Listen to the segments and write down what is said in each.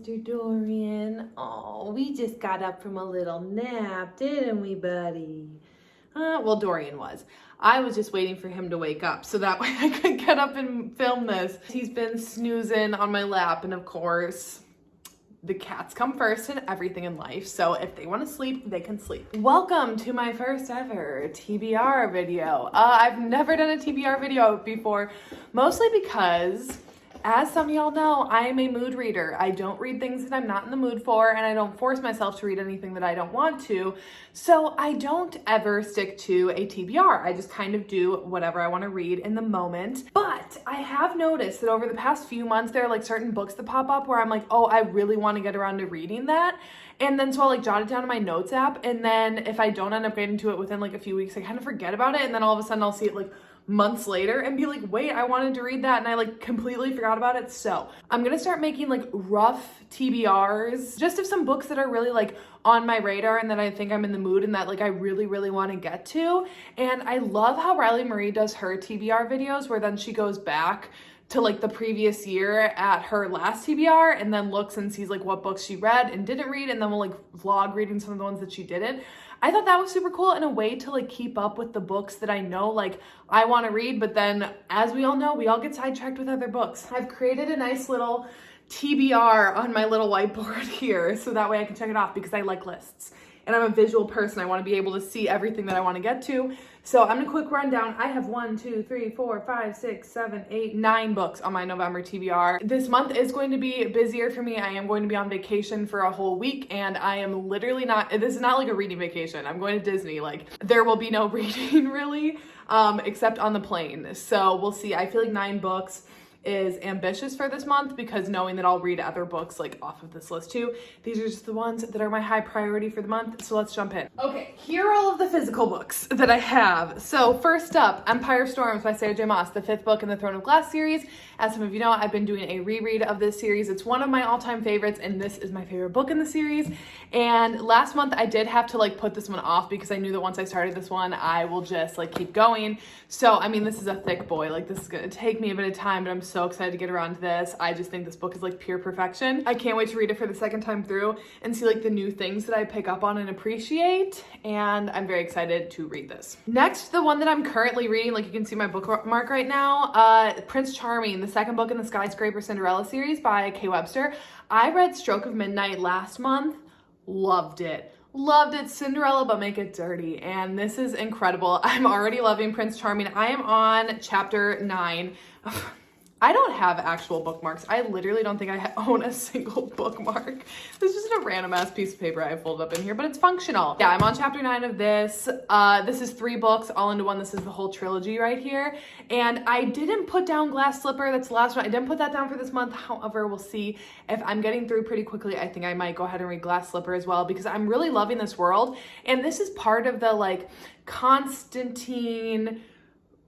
Mr. Dorian. Oh, we just got up from a little nap, didn't we, buddy? Well, Dorian was. I was just waiting for him to wake up so that way I could get up and film this. He's been snoozing on my lap, and of course, the cats come first in everything in life. So if they want to sleep, they can sleep. Welcome to my first ever TBR video. I've never done a TBR video before, mostly because, as some of y'all know, I am a mood reader. I don't read things that I'm not in the mood for, and I don't force myself to read anything that I don't want to. So I don't ever stick to a TBR. I just kind of do whatever I want to read in the moment. But I have noticed that over the past few months, there are like certain books that pop up where I'm like, oh, I really want to get around to reading that. And then so I'll like jot it down in my notes app. And then if I don't end up getting to it within like a few weeks, I kind of forget about it. And then all of a sudden I'll see it like months later and be like, wait, I wanted to read that and I like completely forgot about it. So I'm gonna start making like rough TBRs just of some books that are really like on my radar and that I think I'm in the mood and that like I really want to get to. And I love how Riley Marie does her TBR videos where then she goes back to like the previous year at her last TBR and then looks and sees like what books she read and didn't read, and then we'll like vlog reading some of the ones that she didn't. I thought that was super cool in a way to like keep up with the books that I know like I want to read, but then as we all know, we all get sidetracked with other books. I've created a nice little TBR on my little whiteboard here so that way I can check it off because I like lists. And I'm a visual person. I want to be able to see everything that I want to get to. So I'm gonna quick run down. I have 1, 2, 3, 4, 5, 6, 7, 8, 9 books on my November TBR. This month is going to be busier for me. I am going to be on vacation for a whole week, and I am literally not, this is not like a reading vacation. I'm going to Disney. Like, there will be no reading really, except on the plane. So we'll see. I feel like 9 books is ambitious for this month because knowing that I'll read other books like off of this list too. These are just the ones that are my high priority for the month. So let's jump in. Okay, here are all of the physical books that I have. So first up, Empire Storms by Sarah J. Maas, the 5th book in the Throne of Glass series. As some of you know, I've been doing a reread of this series. It's one of my all-time favorites, and this is my favorite book in the series. And last month I did have to like put this one off because I knew that once I started this one, I will just like keep going. So, I mean, this is a thick boy. Like, this is gonna take me a bit of time, but I'm so excited to get around to this. I just think this book is like pure perfection. I can't wait to read it for the second time through and see like the new things that I pick up on and appreciate. And I'm very excited to read this. Next, the one that I'm currently reading, like you can see my bookmark right now, Prince Charming, the 2nd book in the Skyscraper Cinderella series by Kay Webster. I read Stroke of Midnight last month, loved it. Loved it. Cinderella, but make it dirty. And this is incredible. I'm already loving Prince Charming. I am on chapter 9. I don't have actual bookmarks. I literally don't think I own a single bookmark. This is just a random ass piece of paper I folded up in here, but it's functional. Yeah, I'm on chapter 9 of this. This is 3 books all into one. This is the whole trilogy right here. And I didn't put down Glass Slipper. That's the last one. I didn't put that down for this month. However, we'll see if I'm getting through pretty quickly. I think I might go ahead and read Glass Slipper as well because I'm really loving this world. And this is part of the like Constantine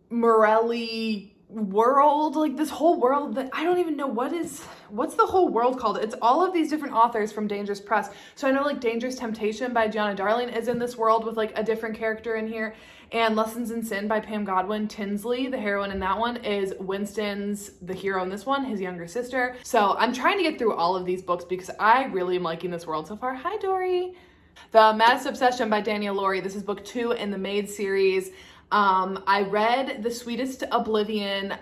Morelli world, like this whole world that I don't even know what's the whole world called. It's all of these different authors from Dangerous Press. So I know like Dangerous Temptation by Gianna Darling is in this world with like a different character in here, and Lessons in Sin by Pam Godwin. Tinsley, the heroine in that one, is Winston's, the hero in this one, his younger sister. So I'm trying to get through all of these books because I really am liking this world so far. Hi, Dory. The Maddest Obsession by Danielle Laurie. This is book 2 in the Maid series. I read The Sweetest Oblivion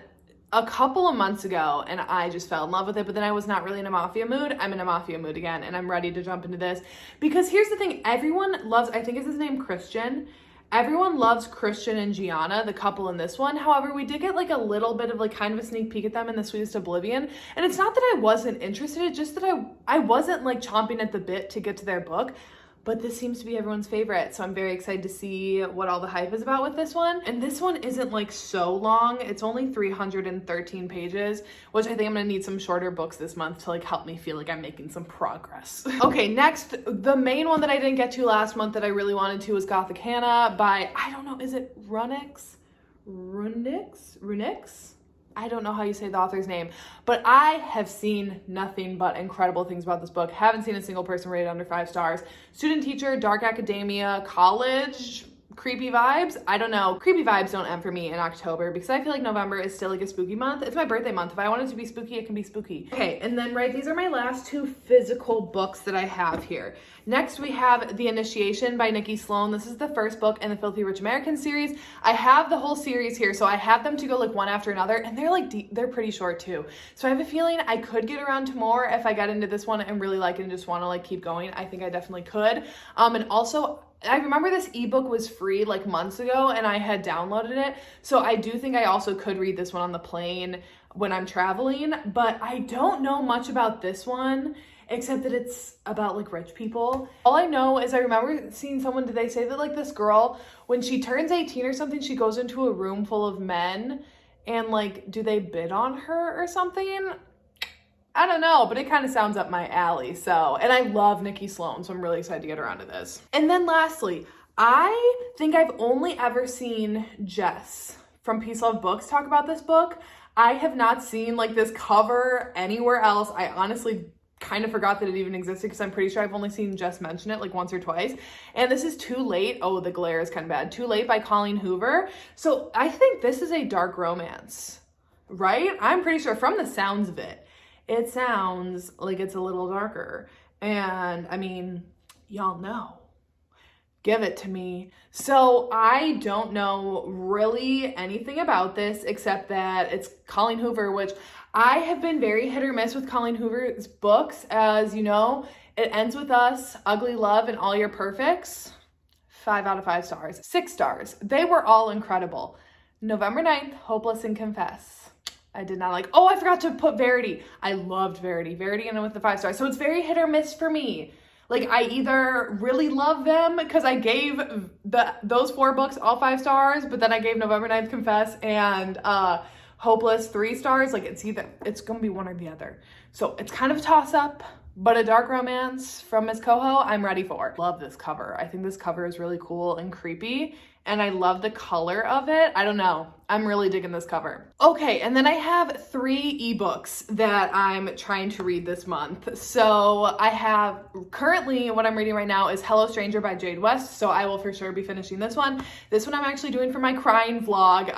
a couple of months ago and I just fell in love with it, but then I was not really in a mafia mood. I'm in a mafia mood again and I'm ready to jump into this because here's the thing. Everyone loves, I think is his name Christian. Everyone loves Christian and Gianna, the couple in this one. However, we did get like a little bit of like kind of a sneak peek at them in The Sweetest Oblivion. And it's not that I wasn't interested, it's just that I wasn't like chomping at the bit to get to their book. But this seems to be everyone's favorite, so I'm very excited to see what all the hype is about with this one. And this one isn't like so long. It's only 313 pages, which I think I'm gonna need some shorter books this month to like help me feel like I'm making some progress. Okay, next, the main one that I didn't get to last month that I really wanted to was Gothic Hannah by, I don't know, is it Runix? I don't know how you say the author's name, but I have seen nothing but incredible things about this book. Haven't seen a single person rate it under 5 stars. Student teacher, dark academia, college creepy vibes. I don't know. Creepy vibes don't end for me in October because I feel like November is still like a spooky month. It's my birthday month. If I want it to be spooky, it can be spooky. Okay, and then these are my last 2 physical books that I have here. Next, we have The Initiation by Nikki Sloan. This is the first book in the Filthy Rich American series. I have the whole series here, so I have them to go like one after another, and they're like they're pretty short too. So I have a feeling I could get around to more if I got into this one and really like it and just want to like keep going. I think I definitely could. And also, I remember this ebook was free like months ago and I had downloaded it. So I do think I also could read this one on the plane when I'm traveling, but I don't know much about this one except that it's about like rich people. All I know is I remember seeing someone, did they say that like this girl, when she turns 18 or something, she goes into a room full of men and like, do they bid on her or something? I don't know, but it kind of sounds up my alley. So, and I love Nikki Sloan, so I'm really excited to get around to this. And then lastly, I think I've only ever seen Jess from Peace Love Books talk about this book. I have not seen like this cover anywhere else. I honestly kind of forgot that it even existed because I'm pretty sure I've only seen Jess mention it like once or twice. And this is Too Late. Oh, the glare is kind of bad. Too Late by Colleen Hoover. So I think this is a dark romance, right? I'm pretty sure from the sounds of it, it sounds like it's a little darker. And I mean, y'all know. Give it to me. So I don't know really anything about this except that it's Colleen Hoover, which I have been very hit or miss with Colleen Hoover's books. As you know, It Ends With Us, Ugly Love, and All Your Perfects. 5 out of 5 stars. 6 stars. They were all incredible. November 9th, Hopeless and Confess. I did not like. Oh, I forgot to put Verity. I loved Verity. Verity and with the 5 stars. So it's very hit or miss for me. Like, I either really love them because I gave those 4 books all 5 stars, but then I gave November 9th Confess and Hopeless 3 stars. Like, it's going to be one or the other. So it's kind of a toss-up, but a dark romance from Miss Coho, I'm ready for. Love this cover. I think this cover is really cool and creepy, and I love the color of it. I don't know. I'm really digging this cover. Okay, and then I have 3 ebooks that I'm trying to read this month. So I have, currently what I'm reading right now is Hello Stranger by Jade West, so I will for sure be finishing this one. This one I'm actually doing for my crying vlog.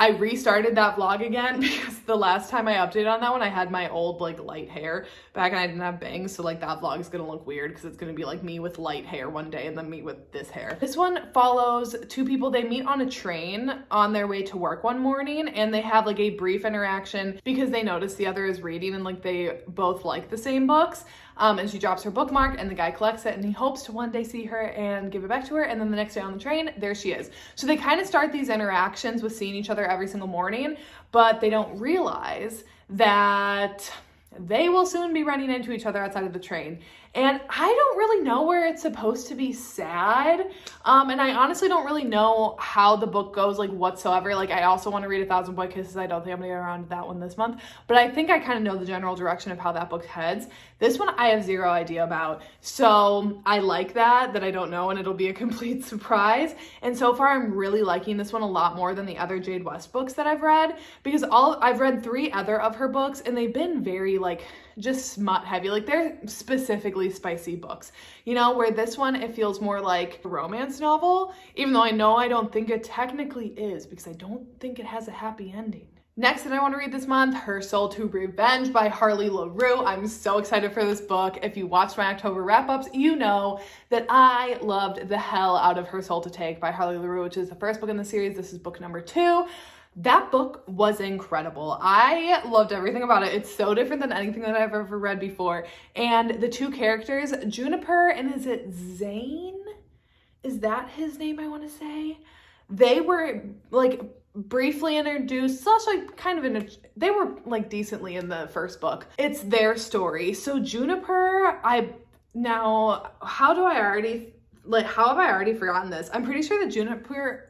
I restarted that vlog again because the last time I updated on that one, I had my old like light hair back and I didn't have bangs. So like that vlog is going to look weird because it's going to be like me with light hair one day and then me with this hair. This one follows 2 people. They meet on a train on their way to work one morning and they have like a brief interaction because they notice the other is reading and like they both like the same books. And she drops her bookmark and the guy collects it and he hopes to one day see her and give it back to her. And then the next day on the train, there she is. So they kind of start these interactions with seeing each other every single morning, but they don't realize that they will soon be running into each other outside of the train. And I don't really know where it's supposed to be sad. And I honestly don't really know how the book goes, like whatsoever. Like I also want to read 1,000 Boy Kisses. I don't think I'm gonna get around to that one this month, but I think I kind of know the general direction of how that book heads. This one I have 0 idea about. So I like that I don't know and it'll be a complete surprise. And so far I'm really liking this one a lot more than the other Jade West books that I've read because I've read 3 other of her books and they've been very like just smut heavy. Like they're specifically spicy books, you know, where this one, it feels more like a romance novel, even though I don't think it technically is because I don't think it has a happy ending. Next that I want to read this month, Her Soul to Revenge by Harley LaRue. I'm so excited for this book. If you watched my October wrap-ups, you know that I loved the hell out of Her Soul to Take by Harley LaRue, which is the first book in the series. This is book number 2. That book was incredible. I loved everything about it. It's so different than anything that I've ever read before. And the 2 characters, Juniper and is it Zane? Is that his name I want to say? They were like briefly introduced, slash like kind of they were like decently in the first book. It's their story. So Juniper, how have I already forgotten this? I'm pretty sure that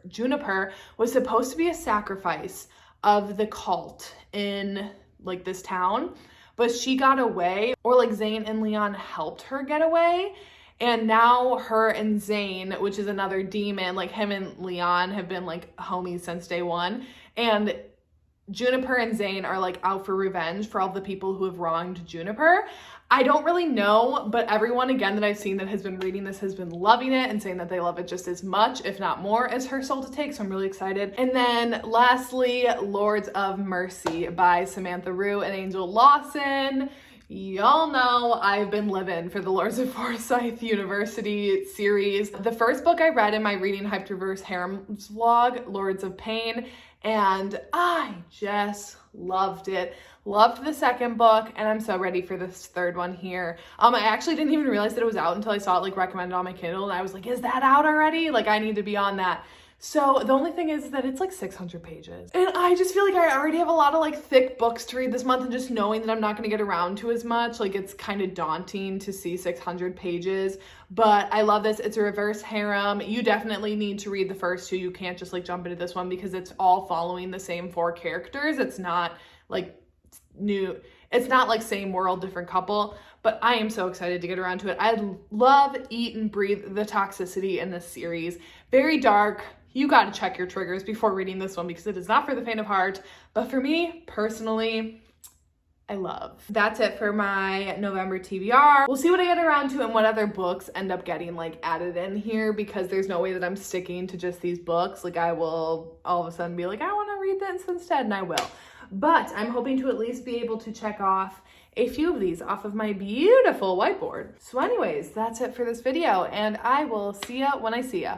Juniper was supposed to be a sacrifice of the cult in like this town, but she got away, or like Zane and Leon helped her get away. And now her and Zane, which is another demon, like him and Leon have been like homies since day one. And Juniper and Zane are like out for revenge for all the people who have wronged Juniper. I don't really know, but everyone again that I've seen that has been reading this has been loving it and saying that they love it just as much, if not more, as Her Soul to Take, so I'm really excited. And then lastly, Lords of Mercy by Samantha Rue and Angel Lawson. Y'all know I've been living for the Lords of Forsyth University series. The first book I read in my Reading Hyped Reverse Harems vlog, Lords of Pain, and I just loved it. Loved the second book, and I'm so ready for this third one here. I actually didn't even realize that it was out until I saw it like recommended on my Kindle, and I was like, is that out already? Like, I need to be on that. So the only thing is that it's like 600 pages. And I just feel like I already have a lot of like thick books to read this month, and just knowing that I'm not gonna get around to as much, like it's kind of daunting to see 600 pages. But I love this. It's a reverse harem. You definitely need to read the first two. You can't just like jump into this one because it's all following the same 4 characters. It's not like new. It's not like same world, different couple, but I am so excited to get around to it. I love, eat, and breathe the toxicity in this series. Very dark. You got to check your triggers before reading this one because it is not for the faint of heart. But for me, personally, I love. That's it for my November TBR. We'll see what I get around to and what other books end up getting like added in here, because there's no way that I'm sticking to just these books. Like I will all of a sudden be like, I want to read this instead, and I will. But I'm hoping to at least be able to check off a few of these off of my beautiful whiteboard. So anyways, that's it for this video, and I will see ya when I see ya.